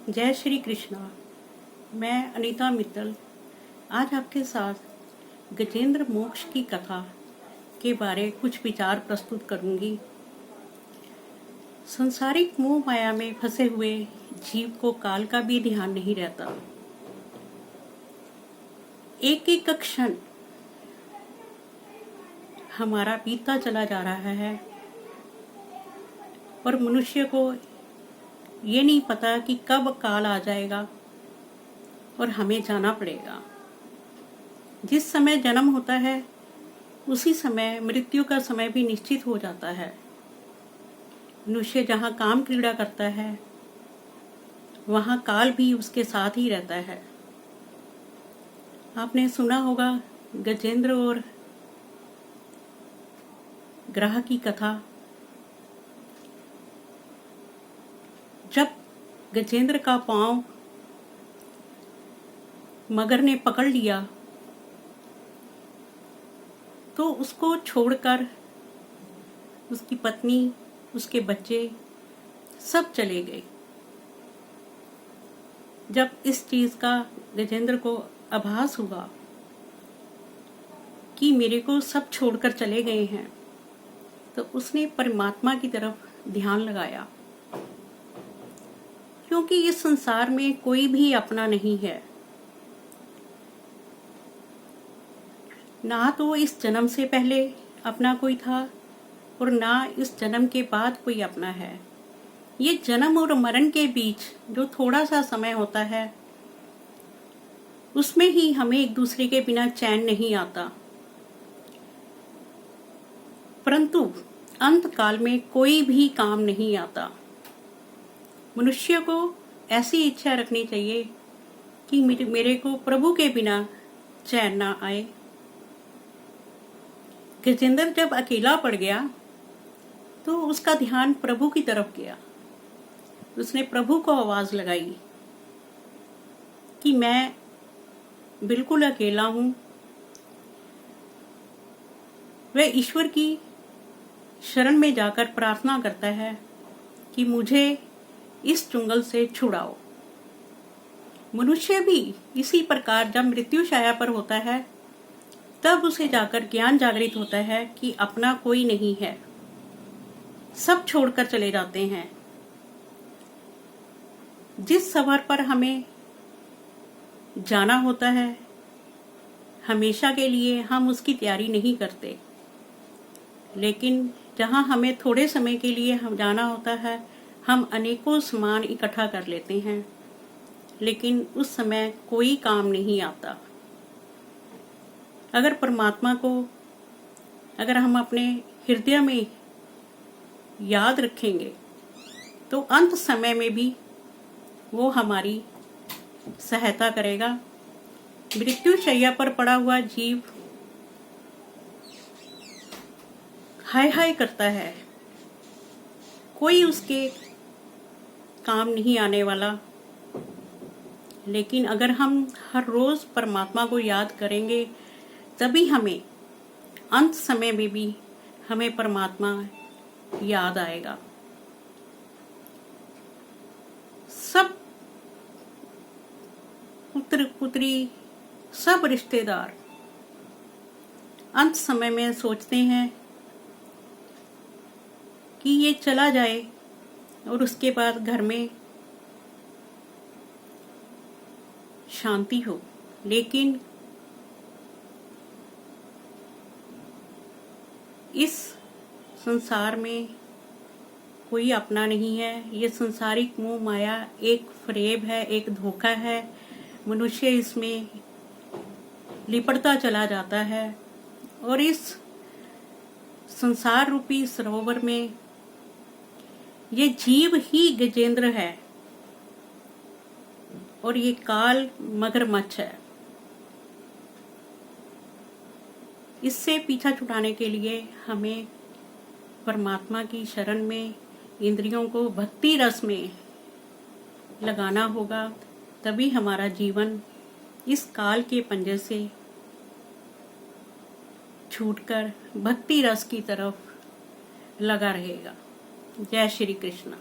जय श्री कृष्णा। मैं अनीता मित्तल आज आपके साथ गजेंद्र मोक्ष की कथा के बारे कुछ विचार प्रस्तुत करूंगी। संसारिक मोह माया में फंसे हुए जीव को काल का भी ध्यान नहीं रहता। एक एक क्षण हमारा बीतता चला जा रहा है और मनुष्य को ये नहीं पता कि कब काल आ जाएगा और हमें जाना पड़ेगा। जिस समय जन्म होता है उसी समय मृत्यु का समय भी निश्चित हो जाता है। मनुष्य जहाँ काम क्रीड़ा करता है वहाँ काल भी उसके साथ ही रहता है। आपने सुना होगा गजेंद्र और ग्रह की कथा। जब गजेंद्र का पांव मगर ने पकड़ लिया तो उसको छोड़कर उसकी पत्नी, उसके बच्चे सब चले गए। जब इस चीज का गजेंद्र को आभास हुआ कि मेरे को सब छोड़कर चले गए हैं, तो उसने परमात्मा की तरफ ध्यान लगाया, क्योंकि इस संसार में कोई भी अपना नहीं है। ना तो इस जन्म से पहले अपना कोई था और ना इस जन्म के बाद कोई अपना है। ये जन्म और मरण के बीच जो थोड़ा सा समय होता है उसमें ही हमें एक दूसरे के बिना चैन नहीं आता। परंतु अंत काल में कोई भी काम नहीं आता। मनुष्य को ऐसी इच्छा रखनी चाहिए कि मेरे को प्रभु के बिना चैन ना आए। गजेंद्र जब अकेला पड़ गया तो उसका ध्यान प्रभु की तरफ गया। उसने प्रभु को आवाज लगाई कि मैं बिल्कुल अकेला हूं। वह ईश्वर की शरण में जाकर प्रार्थना करता है कि मुझे इस चुंगल से छुड़ाओ। मनुष्य भी इसी प्रकार जब मृत्यु छाया पर होता है तब उसे जाकर ज्ञान जागृत होता है कि अपना कोई नहीं है, सब छोड़कर चले जाते हैं। जिस सफर पर हमें जाना होता है हमेशा के लिए हम उसकी तैयारी नहीं करते, लेकिन जहाँ हमें थोड़े समय के लिए हम जाना होता है हम अनेकों सामान इकट्ठा कर लेते हैं, लेकिन उस समय कोई काम नहीं आता। अगर परमात्मा को अगर हम अपने हृदय में याद रखेंगे तो अंत समय में भी वो हमारी सहायता करेगा। मृत्यु शैया पर पड़ा हुआ जीव हाय हाय करता है, कोई उसके काम नहीं आने वाला। लेकिन अगर हम हर रोज परमात्मा को याद करेंगे तभी हमें अंत समय में भी हमें परमात्मा याद आएगा। सब पुत्र पुत्री, सब रिश्तेदार अंत समय में सोचते हैं कि ये चला जाए और उसके बाद घर में शांति हो, लेकिन इस संसार में कोई अपना नहीं है। ये संसारिक मोह माया एक फरेब है, एक धोखा है। मनुष्य इसमें लिपटता चला जाता है और इस संसार रूपी सरोवर में ये जीव ही गजेंद्र है और ये काल मगरमच्छ है। इससे पीछा छुड़ाने के लिए हमें परमात्मा की शरण में इंद्रियों को भक्ति रस में लगाना होगा, तभी हमारा जीवन इस काल के पंजे से छूटकर भक्ति रस की तरफ लगा रहेगा। जय श्री कृष्ण।